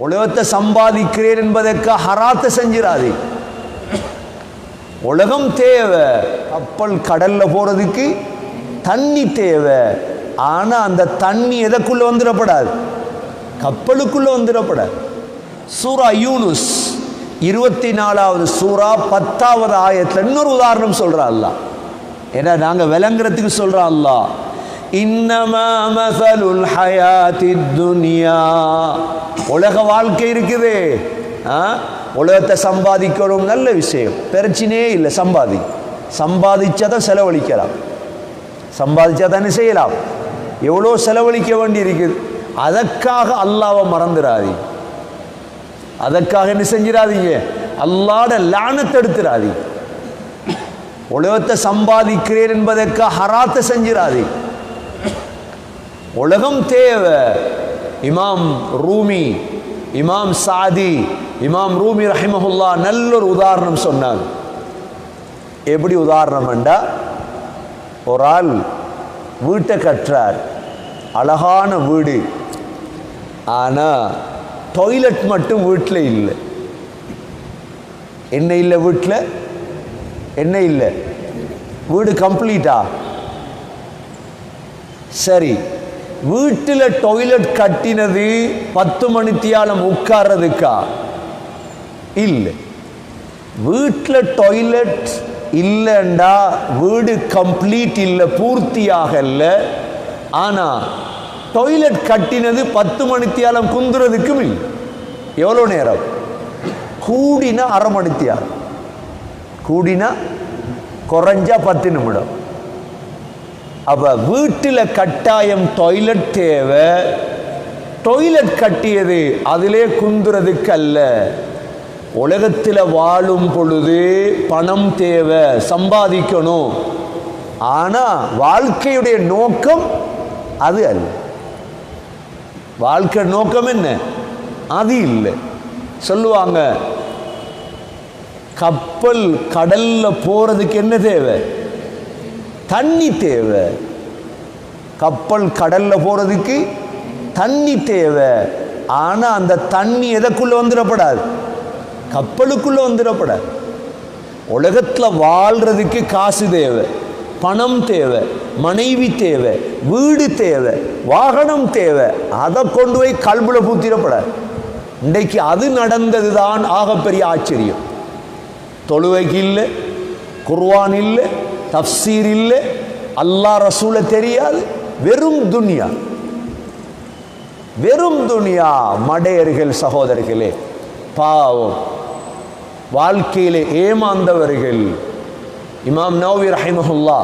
உலகத்தை சம்பாதிக்கிறேன் என்பதற்கு ஹராத்தை செஞ்சிடாதே. உலகம் தேவை, கப்பல் கடல்ல போறதுக்கு தண்ணி தேவை. ஆனா அந்த தண்ணி எதற்குள்ள வந்துடப்படாது, கப்பலுக்குள்ள வந்துடப்படாது. சூரா யூனுஸ் 24வது சூரா 10வது ஆயத்துல இன்னொரு உதாரணம் சொல்றா அல்லாஹ். ஏன்னா நாங்க விளங்குறதுக்கு சொல்றா அல்லாஹ், இன்னமா மஸலுல் ஹயாத்தித் துன்யா, உலக வாழ்க்கை இருக்குது. உலகத்தை சம்பாதிக்கணும், நல்ல விஷயம், பிரச்சனையே இல்லை. சம்பாதிச்சதை செலவழிக்கலாம், சம்பாதிச்சா தானே செய்யலாம். எவ்வளோ செலவழிக்க வேண்டி இருக்குது. அதற்காக அல்லாஹ்வை மறந்துடாதீங்க, அதற்காக என்ன செஞ்சிடாதீங்க, அல்லாஹ்ட லானத்தை எடுத்துடாதீங்க. உலகத்தை சம்பாதிக்கிறேன் என்பதற்காக ஹராத்தை செஞ்சிடாதீங்க. உலகம் தேவை. இமாம் ரூமி, இமாம் சாதி, இமாம் ரூமி ரஹிமஹுல்லா நல்ல ஒரு உதாரணம் சொன்னாங்க. எப்படி உதாரணம் என்றா, ஒரு ஆள் வீட்டை கட்டுறார், அழகான வீடு. ஆனால் டாய்லெட் மட்டும் வீட்டில் இல்லை. என்ன இல்லை வீட்டில்? என்ன இல்லை? வீடு கம்ப்ளீட்டா? சரி, வீட்டில் டாய்லெட் கட்டினது 10 மணித்தியாலம் உட்கார்றதுக்கா? இல்லை. வீட்டில் டாய்லெட் இல்லைண்டா வீடு கம்ப்ளீட் இல்லை, பூர்த்தியாக இல்லை. ஆனால் டாய்லெட் கட்டினது 10 மணித்தியாலம் குந்துறதுக்கும் இல்லை. எவ்வளோ நேரம்? கூடினா அரை மணித்தியாலம், கூடினா குறைஞ்சா 10 நிமிடம். அப்போ வீட்டில் கட்டாயம் டாய்லெட் தேவை. டாய்லெட் கட்டியது அதிலே குந்துறதுக்கு அல்ல. உலகத்தில் வாழும் பொழுது பணம் தேவை, சம்பாதிக்கணும். ஆனால் வாழ்க்கையுடைய நோக்கம் அது அல்ல. வாழ்க்கை நோக்கம் என்ன? அது இல்லை. சொல்லுவாங்க, கப்பல் கடல்ல போறதுக்கு என்ன தேவை? தண்ணி தேவை. கப்பல் கடல்ல போறதுக்கு தண்ணி தேவை. ஆனா அந்த தண்ணி எதற்குள்ள வந்துடப்படாது, கப்பலுக்குள்ள வந்துடப்படாது. உலகத்துல வாழ்றதுக்கு காசு தேவை, பணம் தேவை, மனைவி தேவை, வீடு தேவை, வாகனம் தேவை. அதை கொண்டு போய் கல்புல பூத்திடப்படாது. இன்றைக்கு அது நடந்ததுதான் ஆகப்பெரிய ஆச்சரியம். தொழுவைக்கு இல்லை, குர்ஆன் இல்லை, தஃப்சீர் இல்லை, அல்லாஹ் ரசூலை தெரியாது. வெறும் துனியா, வெறும் துனியா. மடையர்கள் சகோதரர்களே, பாவம், வாழ்க்கையிலே ஏமாந்தவர்கள். இமாம் நவவி ரஹிமஹுல்லா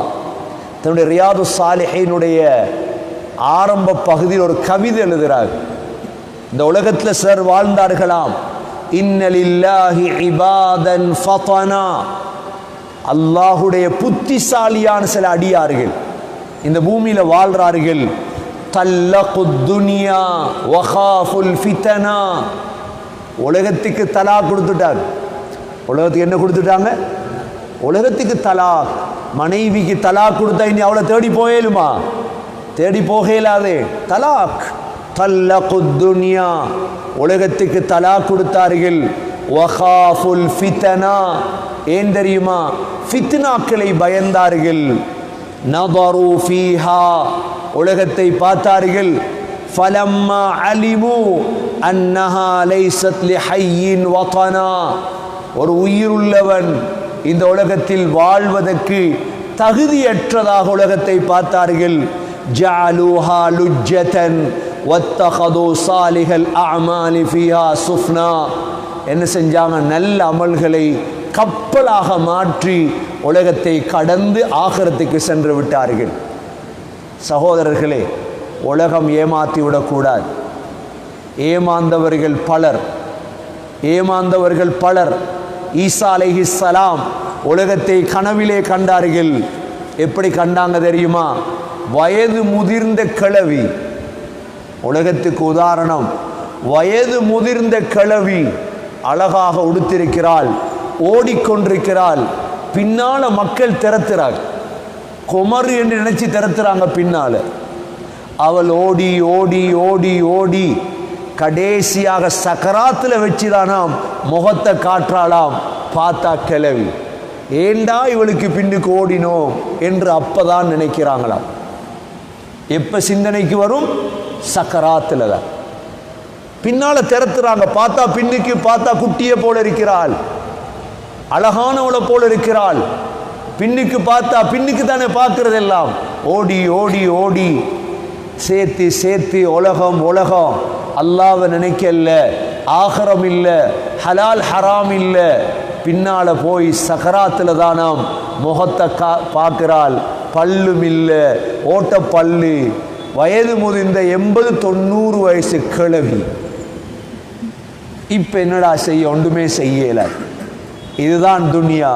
தன்னுடைய ரியாது சாலிஹீனுடைய ஆரம்ப பகுதியில் ஒரு கவிதை எழுதுகிறார். இந்த உலகத்தில் சிலர் வாழ்ந்தார்களாம். இன்னலில்லாஹி இபாதன் ஃபதனா, அல்லாஹுடைய புத்திசாலியான சில அடியார்கள் இந்த பூமியில வாழ்றார்கள். தல்லகுத் துனியா வகாஃபுல் ஃபிதனா, உலகத்துக்கு தலாக் கொடுத்துட்டாங்க. உலகத்துக்கு என்ன கொடுத்துட்டாங்க? உலகத்துக்கு தலாக். மனைவிக்கு தலாக் கொடுத்தா இனி அவளை தேடி போயலுமா? தேடி போகலாதே. தலாக், தல்லகுத் துனியா, உலகத்துக்கு தலாக் கொடுத்தார்கள். வகாஃபுல் ஃபிதனா, ஏன் தெரியுமா? ஃபித்னாக்களை பயந்தார்கள். நதரு ஃபீஹா, உலகத்தை பார்த்தார்கள். ஃபலம்மா அலிமு அன்னஹா லைஸத் லிஹய்யின் வதனா, ஒரு உயிருள்ளவன் இந்த உலகத்தில் வாழ்வதற்கு தகுதியற்றதாக உலகத்தை பார்த்தார்கள். ஜஅலூஹா லுஜ்ஜதன் வத்தகது சாலிஹல் அஅமாலி ஃபீஹா சுஃப்னா, என்ன செஞ்சாங்க? நல்ல அமல்களை கப்பலாக மாற்றி உலகத்தை கடந்து ஆகிரத்துக்கு சென்று விட்டார்கள். சகோதரர்களே, உலகம் ஏமாற்றி விடக்கூடாது. ஏமாந்தவர்கள் பலர், ஏமாந்தவர்கள் பலர். ஈசா அலைஹிஸ்ஸலாம் உலகத்தை கனவிலே கண்டார்கள். எப்படி கண்டாங்க தெரியுமா? வயது முதிர்ந்த கிழவி, உலகத்துக்கு உதாரணம். வயது முதிர்ந்த கிழவி அழகாக உடுத்திருக்கிறாள், ஓடிக்கொண்டிருக்கிறாள். பின்னால மக்கள் திரத்துறாங்க, குமர் என்று நினைச்சு திரத்துறாங்க பின்னால. அவள் ஓடி ஓடி ஓடி ஓடி கடைசியாக சக்கராத்தில் வச்சுதானாம் முகத்தை காற்றாலாம். பார்த்தா கிளவி, ஏண்டா இவளுக்கு பின்னுக்கு ஓடினோம் என்று அப்பதான் நினைக்கிறாங்களாம். எப்ப சிந்தனைக்கு வரும்? சக்கராத்துல தான். பின்னால திறத்துறாங்க, பார்த்தா பின்னுக்கு, பார்த்தா குட்டியை போல இருக்கிறாள், அழகானவளை போல இருக்கிறாள். பின்னுக்கு பார்த்தா, பின்னுக்கு தானே பார்க்கறது எல்லாம். ஓடி ஓடி ஓடி சேர்த்து சேர்த்து உலகம் உலகம் அல்லாஹ்வை நினைக்கல, ஆகிரம் இல்லை, ஹலால் ஹராம் இல்லை. பின்னால போய் சக்கராத்துல தானாம் முகத்தை பார்க்கிறாள். பல்லும் இல்லை, ஓட்ட பல்லு, வயது முதிர்ந்த 80-90 வயசு கிழவி. இப்ப என்னடா செய்ய? ஒன்றுமே செய்யல. இதுதான் துனியா.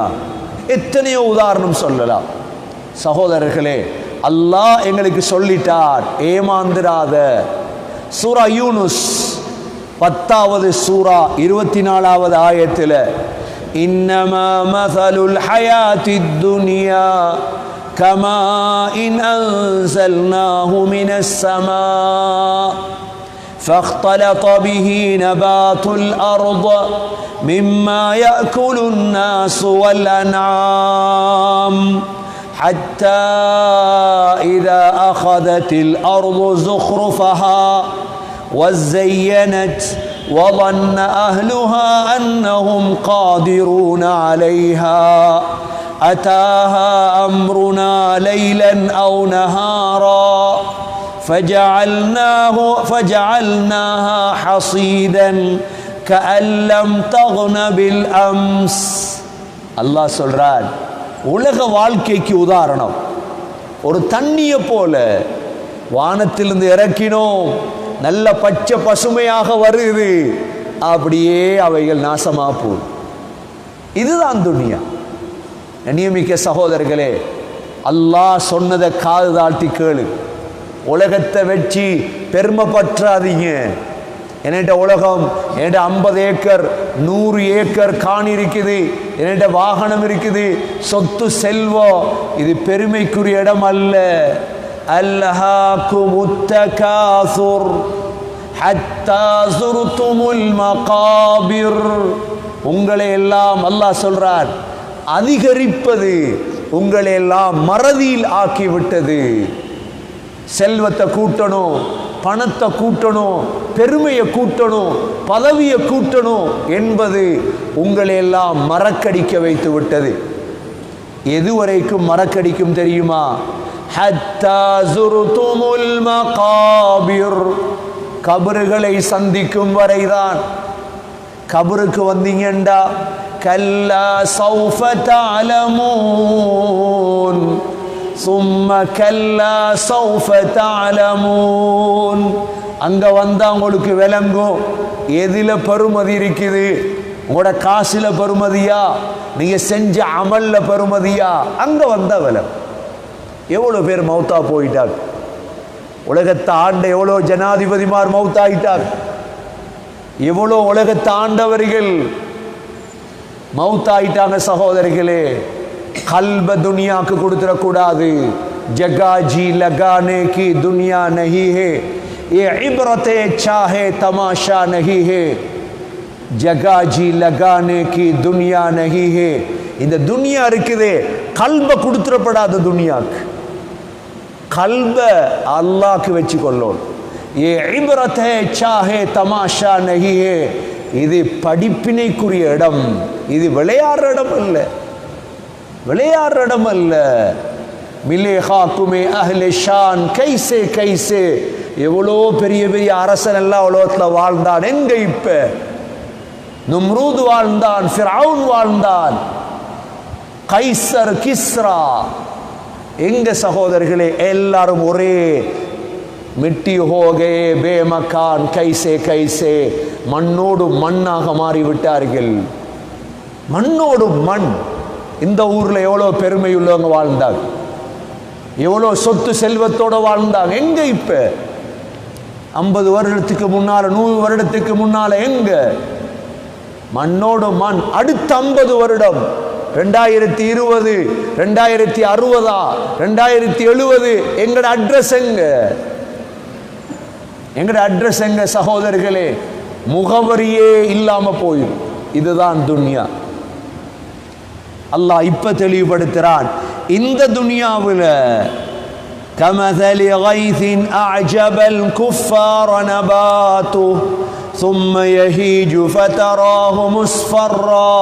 எத்தனையோ உதாரணம் சொல்லலாம் சகோதரர்களே. அல்லாஹ் எங்களுக்கு சொல்லிட்டார், ஏமாந்திராத. சூரா யூனுஸ் 10வது சூரா 24வது ஆயத்தில், இன்னமா மஸலுல் ஹயாத்தித் துன்யா கமா இன் அன்ஸல்நாஹு மினஸ் ஸமா فاختلط به نبات الأرض مما يأكل الناس والأنعام حتى إذا أخذت الأرض زخرفها وزينت وظن أهلها أنهم قادرون عليها أتاها أمرنا ليلا أو نهارا فجعلناها حصيدا كأن لم تغن بالأمس. அல்லாஹ் சொல்றார், உலக வாழ்க்கைக்கு உதாரணம் ஒரு தண்ணியை போல வானத்திலிருந்து இறக்கினோம், நல்ல பச்சை பசுமையாக வருது, அப்படியே அவைகள் நாசமா போகுது. இதுதான் துனியா. நியமிக்க சகோதரர்களே, அல்லாஹ் சொன்னதை காது தாழ்த்தி கேளு. உலகத்தை வச்சு பெருமைப்பற்றாதீங்க. என்கிட்ட உலகம், என்கிட்ட 50 ஏக்கர் 100 ஏக்கர் காணி இருக்குது, என்கிட்ட வாகனம் இருக்குது, சொத்து செல்வம், இது பெருமைக்குரிய இடம் அல்ல. அல்ஹாகுமுத் தகாசுர் ஹத்தா ஸுர்துமுல் மகாபிர். உங்களை எல்லாம் அல்லாஹ் சொல்றார், அதிகரிப்பது உங்களை எல்லாம் மறதியில் ஆக்கிவிட்டது. செல்வத்தை கூட்டணும், பணத்தை கூட்டணும், பெருமையை கூட்டணும், பதவியை கூட்டணும் என்பது உங்களை எல்லாம் மறக்கடிக்க வைத்து விட்டது. எதுவரைக்கும் மறக்கடிக்கும் தெரியுமா? ஹத்தா ஸுர்துமுல் மகாபிர், கபறுகளை சந்திக்கும் வரைதான். கபருக்கு வந்தீங்கண்டா, கல்லா சௌஃப தஅலமூன் சும்ம கல்லா சௌஃப தஅலமூன். அங்க வந்தா உங்களுக்கு விளங்கும் எதில பெருமதி இருக்குது. உங்களோட காசுல பெருமதியா, நீங்க செஞ்ச அமல்ல பெருமதியா? அங்க வந்தா விளங்கும். எவ்வளவு பேர் மௌத்தா போயிட்டார். உலகத்தை ஆண்ட எவ்வளோ ஜனாதிபதிமார் மௌத்தாயிட்டார். எவ்வளோ உலகத்தை ஆண்டவர்கள் மௌத்தாயிட்டாங்க. சகோதரிகளே, கல்ப துனியாக்கு கொடுத்துடக்கூடாது. ஜகாஜி லகானே கி துனியா நஹி ஹே, ये इबरते चाहे तमाशा नहीं है, ஜகாஜி லகானே கி துனியா நஹி ஹே. இந்த துனியா இருக்குதே, கல்ப கொடுத்துடப்படாத துனியாக்கு. கல்ப அல்லாஹ்க்கு வச்சு கொள்ளோம். ये इबरते चाहे तमाशा नहीं है, இது படிப்பினைக்குரிய இடம், இது விளையாடுற இடம் அல்ல, விளையாடுற இடம் அல்ல. மிலே ஹாக்குமே அஹ்லே ஷான் கைசே கைசே. எவ்வளோ பெரிய பெரிய அரசன் எல்லாம் உலகத்தில் வாழ்ந்தான். எங்க இப்ப? நும்ரூத் வாழ்ந்தான், ஃபிரௌன் வாழ்ந்தான், கைசர் கிஸ்ரா. எங்க சகோதரர்களே? எல்லாரும் ஒரே மிட்டி ஹோகே பேமக்கான் கைசே கைசே, மண்ணோடு மண்ணாக மாறிவிட்டார்கள். மண்ணோடு மண். இந்த ஊர்ல எவ்வளோ பெருமை உள்ளவங்க வாழ்ந்தாங்க, எவ்வளோ சொத்து செல்வத்தோட வாழ்ந்தாங்க. எங்க இப்ப? 50 வருடத்துக்கு முன்னால, 100 வருடத்துக்கு முன்னால எங்க? மண்ணோடு மண். அடுத்த 50 வருடம் 2020, 2060, 2070 எங்கட அட்ரஸ் எங்க? எங்கட அட்ரஸ் எங்க சகோதரர்களே? முகவரியே இல்லாம போயிடும். இதுதான் துன்யா. அல்லாஹ் இப்ப தெளிவுபடுத்துறான், இந்த துன்யாவில் كمثل غيث أعجب الكفار نباته ثم يهيج فتراه مصفرا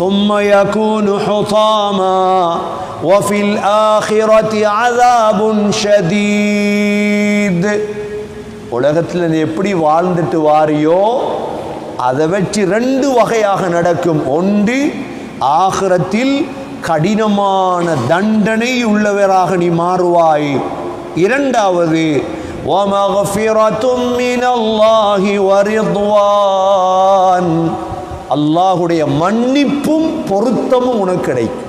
ثم يكون حطاما وفي الآخرة عذاب شديد. உலகத்தில் நீ எப்படி வாழ்ந்துட்டு வாரியோ அதை வச்சு ரெண்டு வகையாக நடக்கும். ஒன்று, ஆகிரத்தில் கடினமான தண்டனை உள்ளவராக நீ மாறுவாய். இரண்டாவது, அல்லாஹுடைய மன்னிப்பும் பொருத்தமும் உனக்கு கிடைக்கும்.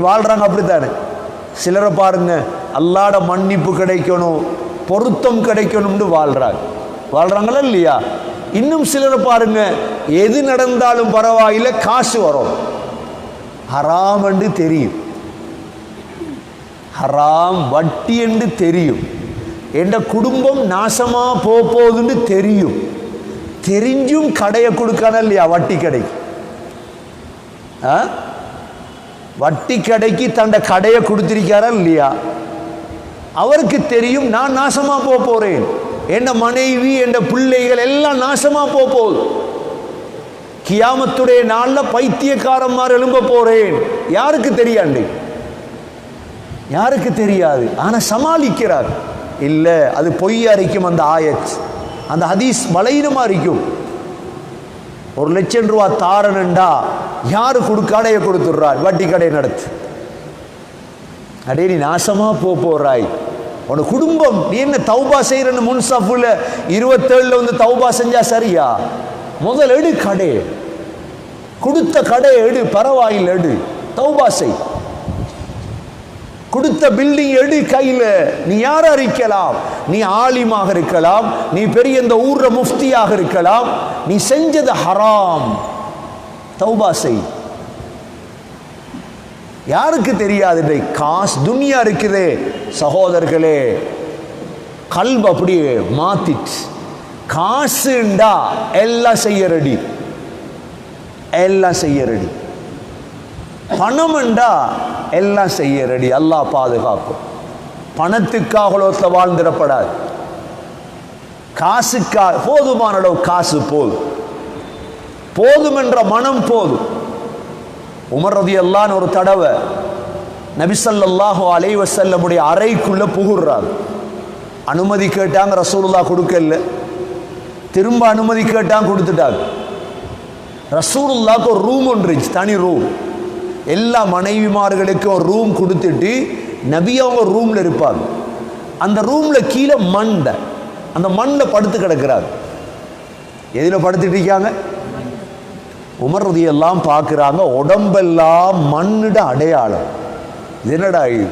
வாழ்றாங்க அப்படித்தானே? சிலரை பாருங்க, அல்லாஹ்ட மன்னிப்பு கிடைக்கணும், பொருத்தம் கிடைக்கணும்னு வாழ்றாங்களா இல்லையா? இன்னும் சிலரை பாருங்க, எது நடந்தாலும் பரவாயில்லை, காசு வரும். ஹராம் என்று தெரியும், ஹராம் வட்டி என்று தெரியும், என்ற குடும்பம் நாசமா போகுதுன்னு தெரியும், தெரிஞ்சும் கடையை கொடுக்கான இல்லையா? வட்டி கடைக்கு, வட்டி கடைக்கு தண்ட கடையை கொடுத்திருக்காரா இல்லையா? அவருக்கு தெரியும் நான் நாசமா போறேன், என் மனைவி என் பிள்ளைகள் எல்லாம் நாசமா போகுது, கியாமத்துடைய நாள்ல பைத்தியக்காரன்மார் எழும்ப போறேன். யாருக்கு தெரியாண்டு? யாருக்கு தெரியாது? ஆனா சமாளிக்கிறார். இல்ல, அது பொய்யா இருக்கும். அந்த ஆயத், அந்த ஹதீஸ் பலீனமா இருக்கும். 1,00,000 ரூபாய் தாரனண்டா யாரு கடையை கொடுத்துடுறார், வட்டி கடை நடத்து. அடே, நீ நாசமா போறாய். உன குடும்பம், நீ என்ன தௌபா செய்யறன்னு முன்சஃபுல 27 வந்து தௌபா செஞ்சா சரியா? முதல் எடு, கடை கொடுத்த கடையை எடு, பரவாயில் எடு, தௌபா செய். கொடுத்த பில்டிங் எடு கையில. நீ யாரா இருக்கலாம்? நீ ஆலிமாக இருக்கலாம், நீ பெரிய இந்த ஊர்ல முஃப்தியாக இருக்கலாம், நீ செஞ்சது ஹராம், தௌபா செய். யாருக்கு தெரியாது? காசு துன்யா இருக்குதே சகோதரர்களே, கல்வ அப்படியே மாத்திட்டு, காசுண்டா எல்லாம் செய்ய ரெடி, எல்லாம் செய்ய ரெடி. பணம்ண்டா எல்லாம் செய்ய ரெடி. அல்லாஹ் பாதுகாக்கும். பணத்துக்காக வாழ்ந்துடப்படாது. காசுக்காக போதுமான அளவு காசு போதும், போதும் என்ற மனம் போதும். உமர் ரலியல்லாஹு ஒரு தடவை நபி ஸல்லல்லாஹு அலைஹி வஸல்லமுடைய அறைக்குள்ள புகுறாங்க. அனுமதி கேட்டாங்க, ரசூலுல்லாஹ் கொடுக்கல. திரும்ப அனுமதி கேட்டாங்க, கொடுத்துட்டாங்க. ரசூலுல்லாஹ்க்கு ஒரு ரூம் ஒன்று இருந்துச்சு, தனி ரூம். எல்லா மனைவிமார்களுக்கு ஒரு ரூம் கொடுத்துட்டு நபி அவங்க ரூம்ல இருப்பாங்க. அந்த ரூம்ல கீழே மண்டை, அந்த மண்ணில் படுத்து கிடக்கிறாங்க. எதில் படுத்துட்டு இருக்காங்க? உமர் ரலியல்லாஹு பார்க்குறாங்க, உடம்பெல்லாம் மண்ணிட அடையாளம். என்னடா இது?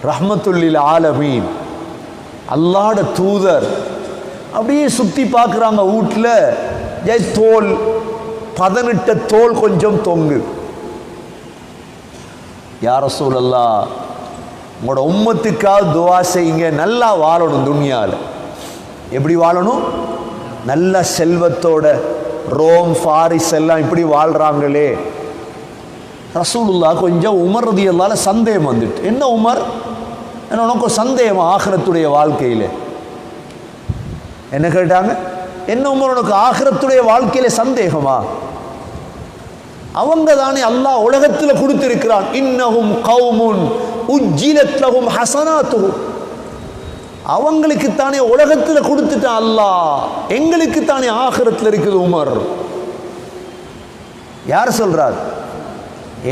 ரஹ்மத்துல்லில் ஆலமீன், அல்லாஹ்ட தூதர். அப்படியே சுற்றி பார்க்குறாங்க. வீட்டில் தோல், 18 தோல் கொஞ்சம் தொங்கு. யா ரசூலல்லாஹ், உங்களோட உம்மத்துக்காக துஆ செய்யுங்க, நல்லா வாழணும் துன்யாவில். எப்படி வாழணும்? நல்ல செல்வத்தோட. ரோம் ஃபாரிஸ் எல்லாம் இப்படி வாழ்றாங்களே. ரசூலுல்லாஹ் கொஞ்சம் உமர் ரலியல்லாஹு சந்தேகம் வந்துட்டு, என்ன உமர், என்ன உனக்கு சந்தேகம் ஆகிரத்துடைய வாழ்க்கையில்? என்ன கேட்டாங்க? என்ன உமர், உனக்கு ஆகிரத்துடைய வாழ்க்கையில சந்தேகமா? அவங்க தானே அல்லாஹ் உலகத்தில் கொடுத்திருக்கிறான், இன்னஹும் கௌமுன் உஜ்ஜிலத் லஹும் ஹஸனாத்துஹும். அவங்களுக்கு தானே உலகத்தில் கொடுத்துட்டான் அல்லாஹ், எங்களுக்கு தானே ஆகிரத்தில் இருக்குது. உமர் யார் சொல்றார்?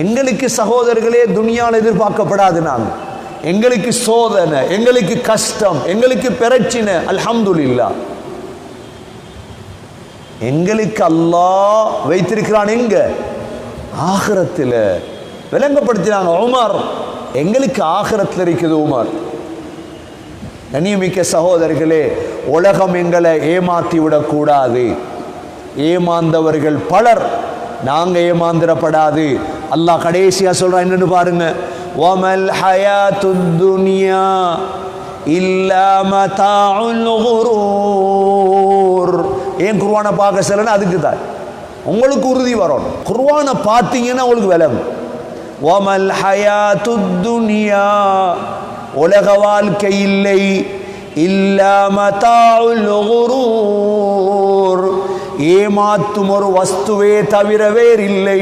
எங்களுக்கு சகோதரர்களே துனியாவில் எதிர்பார்க்கப்படாது. நாங்கள், எங்களுக்கு சோதனை, எங்களுக்கு கஷ்டம், எங்களுக்கு பிரச்சனை, அல்ஹம்துலில்லாஹ். எங்களுக்கு அல்லாஹ் வைத்திருக்கிறான் எங்க? ஆகிரத்தில். விளங்கப்படுத்தினாங்க உமர், எங்களுக்கு ஆகிரத்தில் இருக்குது உமர். கண்ணியமிக்க சகோதரர்களே, உலகம் எங்களை ஏமாற்றி விடக்கூடாது. ஏமாந்தவர்கள் பலர், நாங்க ஏமாந்திரப்படாது. அல்லாஹ் கடைசியா சொல்றான், என்னன்னு பாருங்க, வமல் ஹயாத்துத் துன்யா இல்லா மதாஉல் குரூர். ஏன் குர்ஆனை பார்க்க சொல்லணும்? அதுக்கு தான் உங்களுக்கு உறுதி வரணும். குர்ஆனை பார்த்தீங்கன்னா உங்களுக்கு விளங்கும். வமல் ஹயாத்துத் துன்யா, உலக வாழ்க்கை இல்லை, இல்லா மதாஉல் குரூர், ஏமாத்தும் ஒரு வஸ்துவே தவிர வேறில்லை.